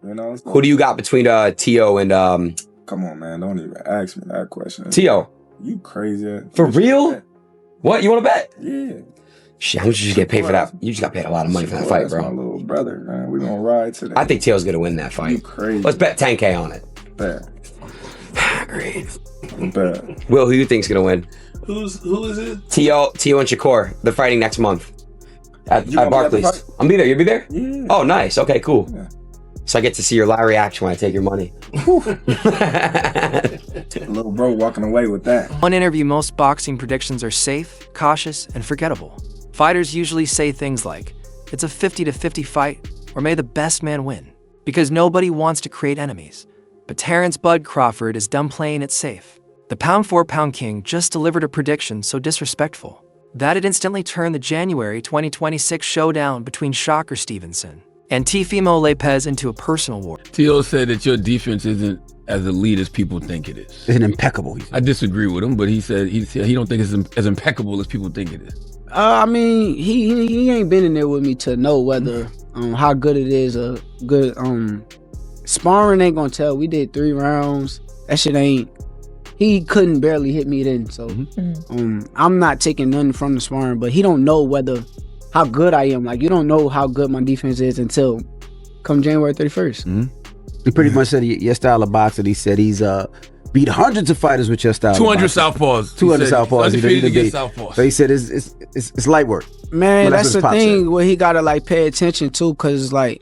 You know, who do you got between Teo and Come on, man! Don't even ask me that question. Teo? You crazy? For real? What, you want to bet? Yeah. Shit, how much did you get paid for that? You just got paid a lot of money for that fight, bro. That's my little brother, man. We gonna ride today. I think Teo's gonna win that fight. You crazy? Let's bet 10K on it. Bet. Great. Bet. Will, who you think's gonna win? Who is it? Teo and Shakur. They're fighting next month at Barclays. I'm be there. You'll be there? Yeah. Oh, nice. Okay, cool. Yeah. So I get to see your live reaction when I take your money. Little bro walking away with that. One interview, most boxing predictions are safe, cautious, and forgettable. Fighters usually say things like, it's a 50-50 fight, or may the best man win, because nobody wants to create enemies. But Terence "Bud" Crawford is done playing it safe. The pound-for-pound king just delivered a prediction so disrespectful that it instantly turned the January 2026 showdown between Shakur Stevenson and Teofimo Lopez into a personal war. Teo said that your defense isn't as elite as people think it is. It's impeccable. I disagree with him, but he said he don't think it's as impeccable as people think it is. I mean, he ain't been in there with me to know whether how good it is. A good sparring ain't gonna tell. We did 3 rounds. That shit ain't. He couldn't barely hit me then. So I'm not taking nothing from the sparring, but he don't know whether how good I am. Like, you don't know how good my defense is until come January 31st. He pretty much said your style of boxing. He said he's beat hundreds of fighters with your style. 200 southpaws. 200 southpaws. Undefeated against southpaws. So he said it's light work. Man, well, that's the thing where he gotta like pay attention to, cause like,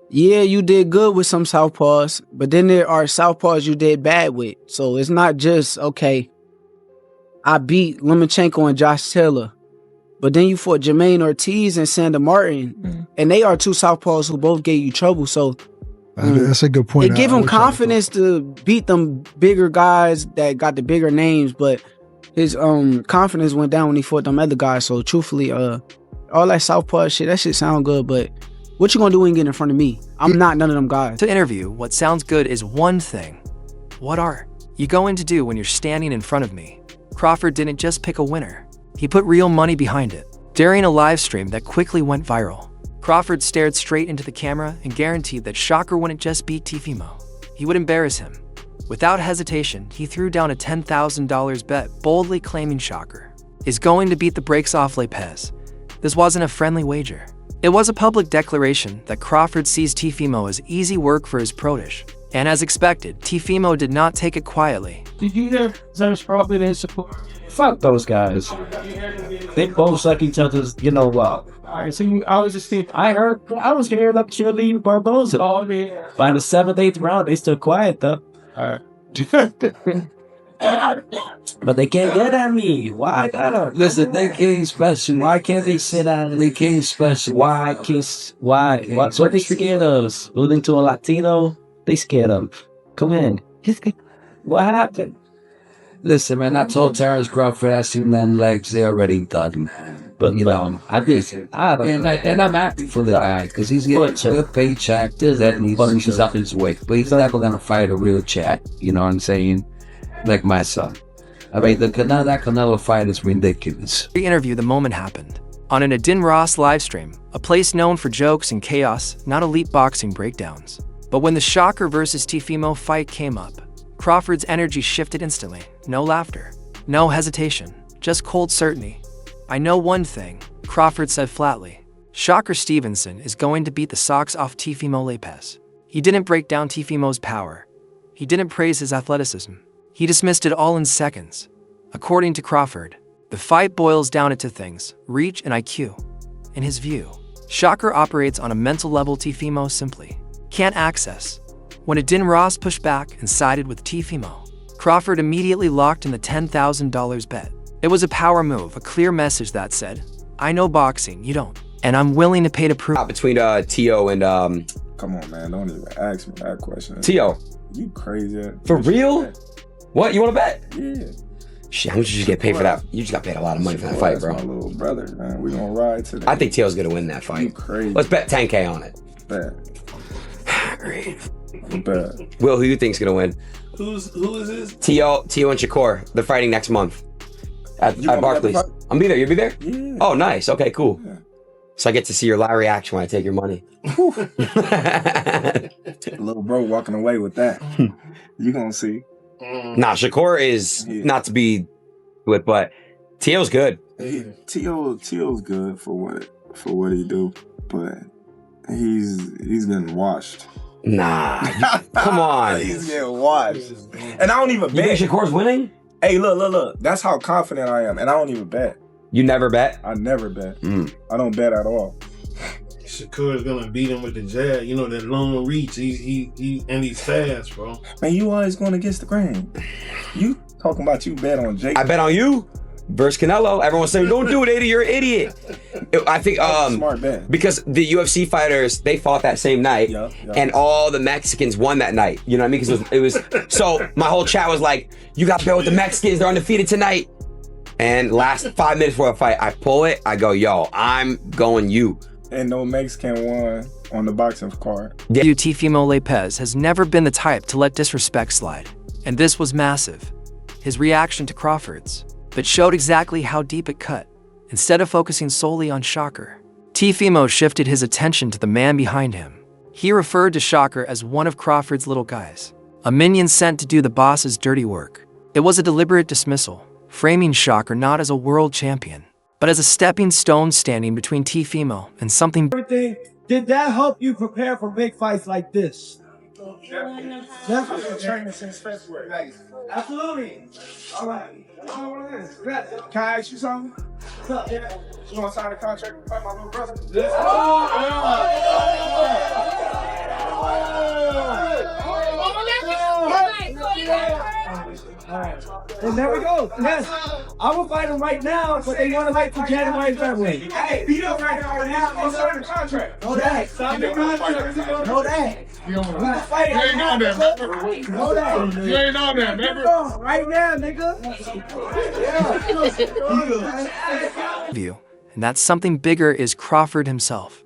yeah, you did good with some southpaws, but then there are southpaws you did bad with. So it's not just, okay, I beat Lomachenko and Josh Taylor, but then you fought Jermaine Ortiz and Sandor Martin, and they are 2 southpaws who both gave you trouble. So that's a good point. It gave him confidence to beat them bigger guys that got the bigger names, but his confidence went down when he fought them other guys. So truthfully, all that southpaw shit, that shit sound good, but what you gonna do when you get in front of me? I'm not none of them guys. To interview, what sounds good is one thing. What are you going to do when you're standing in front of me? Crawford didn't just pick a winner. He put real money behind it. During a live stream that quickly went viral, Crawford stared straight into the camera and guaranteed that Shakur wouldn't just beat Teofimo. He would embarrass him. Without hesitation, he threw down a $10,000 bet, boldly claiming Shakur is going to beat the brakes off Lopez. This wasn't a friendly wager. It was a public declaration that Crawford sees Teofimo as easy work for his protege. And as expected, Teofimo did not take it quietly. Did you hear Terence Crawford in support? Fuck those guys. They both suck each other's, Alright, so I was just thinking, I was hearing up cheerleading Barboza. Oh, man. By the 7th, 8th round, they still quiet though. Alright. But they can't get at me. Why? Listen, they came special. Why can't they sit down and they came special? Why? What they scared of us? Losing to a Latino? They scared of. Come in. What happened? Listen, man, I told Terence Crawford has 2 long legs. They're already done, man. But, I did. And I'm happy for the guy, because he's getting a paycheck. That he punches up his weight. But he's never going to fight a real chat. You know what I'm saying? Like my son. I mean, that Canelo fight is ridiculous. The interview, the moment happened. On an Adin Ross livestream, a place known for jokes and chaos, not elite boxing breakdowns. But when the Shakur versus Teofimo fight came up, Crawford's energy shifted instantly. No laughter, no hesitation, just cold certainty. I know one thing, Crawford said flatly. Shakur Stevenson is going to beat the socks off Teofimo Lopez. He didn't break down Teofimo's power. He didn't praise his athleticism. He dismissed it all in seconds. According to Crawford, the fight boils down to 2 things, reach and IQ. In his view, Shakur operates on a mental level Teofimo simply can't access. When Adin Ross pushed back and sided with Teofimo, Crawford immediately locked in the $10,000 bet. It was a power move, a clear message that said, I know boxing, you don't, and I'm willing to pay to prove. Between Teo and Come on, man! Don't even ask me that question. Teo. You crazy? For real? What, you want to bet? Yeah. Shit, how much did you get paid for that? You just got paid a lot of money for that fight, bro. That's my little brother, man. We gonna ride today. I think Teo's gonna win that fight. You crazy? Let's bet 10K on it. Bet. Great. Bet. Will, who you think's gonna win? Who is this? Teo and Shakur. They're fighting next month at Barclays. I'm be there. You'll be there? Yeah. Oh, nice. Okay, cool. Yeah. So I get to see your live reaction when I take your money. Little bro walking away with that. You gonna see. Nah, Shakur is not to be with, but Tio's good. Tio's good for what he do, but he's getting washed. Nah, come on. He's getting washed. And I don't even You bet. think Shakur's winning? Hey, look. That's how confident I am. And I don't even bet. You never bet? I never bet. I don't bet at all. Shakur is gonna beat him with the jab. You know that long reach. He's fast, bro. Man, you always going against the grain. You talking about you bet on Jake. I bet on you versus Canelo. Everyone's saying, don't do it, Eddie, you're an idiot. I think smart bet. because the UFC fighters, they fought that same night, and all the Mexicans won that night. You know what I mean? Because it was so my whole chat was like, you got to bet with the Mexicans, they're undefeated tonight. And last 5 minutes before a fight, I pull it, I go, yo, I'm going you. And no Mexican won on the boxing card. Teofimo Lopez has never been the type to let disrespect slide, and this was massive. His reaction to Crawford's, but showed exactly how deep it cut. Instead of focusing solely on Shakur, Teofimo shifted his attention to the man behind him. He referred to Shakur as one of Crawford's little guys, a minion sent to do the boss's dirty work. It was a deliberate dismissal, framing Shakur not as a world champion, but as a stepping stone standing between Teofimo and something. Everything. Did that help you prepare for big fights like this? Definitely. Training since February. Absolutely. All right. Can I ask you something? You want to sign a contract and fight my little brother? And there we go. Yes. I will fight them right now, but they want to fight for January and February. Hey, beat up right now. I'm signing a contract. Know that. Sign the contract. Know that. You ain't on that, remember? Know that. You ain't on that, remember? Right now, nigga. View, and that something bigger is Crawford himself,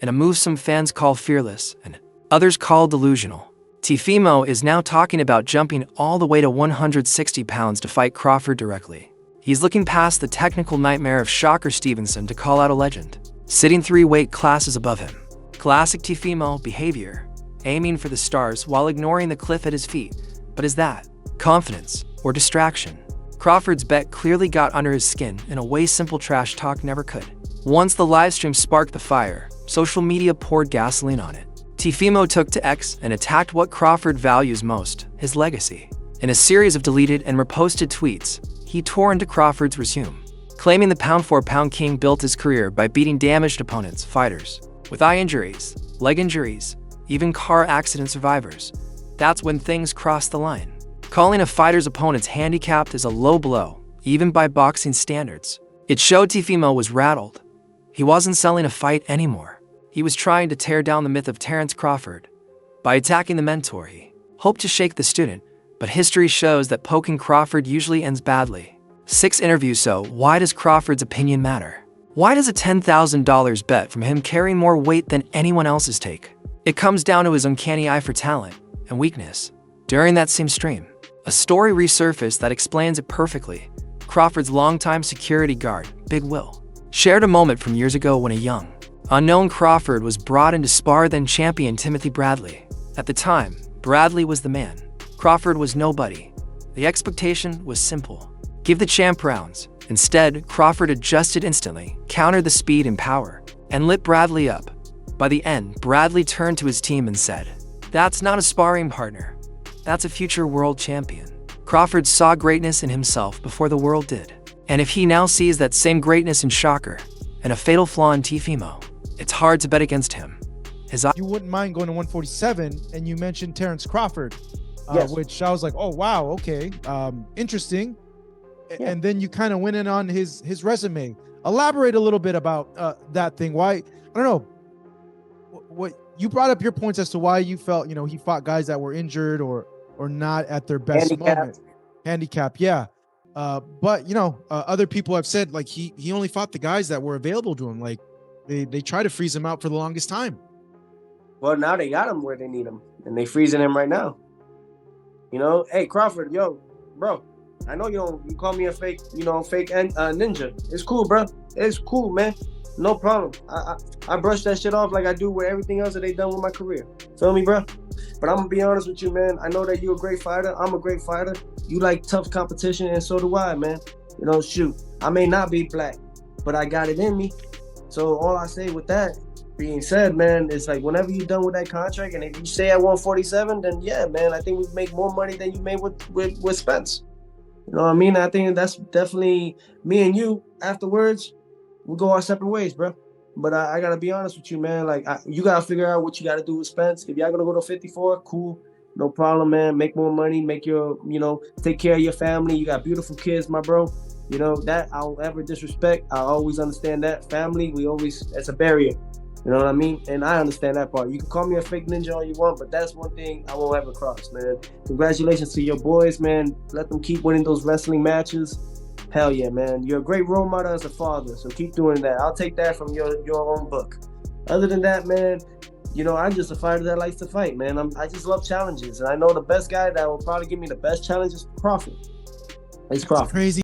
in a move some fans call fearless and others call delusional. Teofimo is now talking about jumping all the way to 160 pounds to fight Crawford directly. He's looking past the technical nightmare of Shakur Stevenson to call out a legend, sitting 3 weight classes above him. Classic Teofimo behavior, aiming for the stars while ignoring the cliff at his feet. But is that confidence or distraction? Crawford's bet clearly got under his skin in a way simple trash talk never could. Once the livestream sparked the fire, social media poured gasoline on it. Teofimo took to X and attacked what Crawford values most, his legacy. In a series of deleted and reposted tweets, he tore into Crawford's resume, claiming the pound-for-pound king built his career by beating damaged opponents, fighters, with eye injuries, leg injuries, even car accident survivors. That's when things crossed the line. Calling a fighter's opponents handicapped is a low blow, even by boxing standards. It showed Teofimo was rattled. He wasn't selling a fight anymore. He was trying to tear down the myth of Terence Crawford. By attacking the mentor, he hoped to shake the student, but history shows that poking Crawford usually ends badly. 6 interviews. So why does Crawford's opinion matter? Why does a $10,000 bet from him carry more weight than anyone else's take? It comes down to his uncanny eye for talent and weakness. During that same stream, a story resurfaced that explains it perfectly. Crawford's longtime security guard, Big Will, shared a moment from years ago when a young, unknown Crawford was brought in to spar then champion Timothy Bradley. At the time, Bradley was the man. Crawford was nobody. The expectation was simple. Give the champ rounds. Instead, Crawford adjusted instantly, countered the speed and power, and lit Bradley up. By the end, Bradley turned to his team and said, "That's not a sparring partner. That's a future world champion." Crawford saw greatness in himself before the world did. And if he now sees that same greatness in Shakur, and a fatal flaw in Teofimo, it's hard to bet against him. You wouldn't mind going to 147, and you mentioned Terence Crawford, Yes. which I was like, oh, wow, okay, interesting. Yeah. And then you kind of went in on his resume. Elaborate a little bit about that thing. Why, I don't know, what you brought up your points as to why you felt, he fought guys that were injured or not at their best moment. Handicap, yeah. But other people have said like he only fought the guys that were available to him. Like they try to freeze him out for the longest time. Well, now they got him where they need him, and they freezing him right now. Hey Crawford, yo, bro, I know you call me a fake, fake ninja. It's cool, bro. It's cool, man. No problem. I brush that shit off like I do with everything else that they done with my career. Feel me, bro? But I'm gonna be honest with you, man. I know that you're a great fighter. I'm a great fighter. You like tough competition, and so do I, man. You know, shoot. I may not be black, but I got it in me. So all I say with that being said, man, it's like whenever you're done with that contract, and if you stay at 147, then yeah, man, I think we make more money than you made with Spence. You know what I mean? I think that's definitely me and you. Afterwards, we go our separate ways, bro. But I gotta be honest with you, man. Like you gotta figure out what you gotta do with Spence. If y'all gonna go to 54, cool, no problem, man. Make more money, make your, take care of your family. You got beautiful kids, my bro. You know that I don't ever disrespect. I always understand that family. It's a barrier. You know what I mean? And I understand that part. You can call me a fake ninja all you want, but that's one thing I won't ever cross, man. Congratulations to your boys, man. Let them keep winning those wrestling matches. Hell yeah, man. You're a great role model as a father, so keep doing that. I'll take that from your own book. Other than that, man, I'm just a fighter that likes to fight, man. I just love challenges. And I know the best guy that will probably give me the best challenge is Crawford. It's Crawford. Crazy.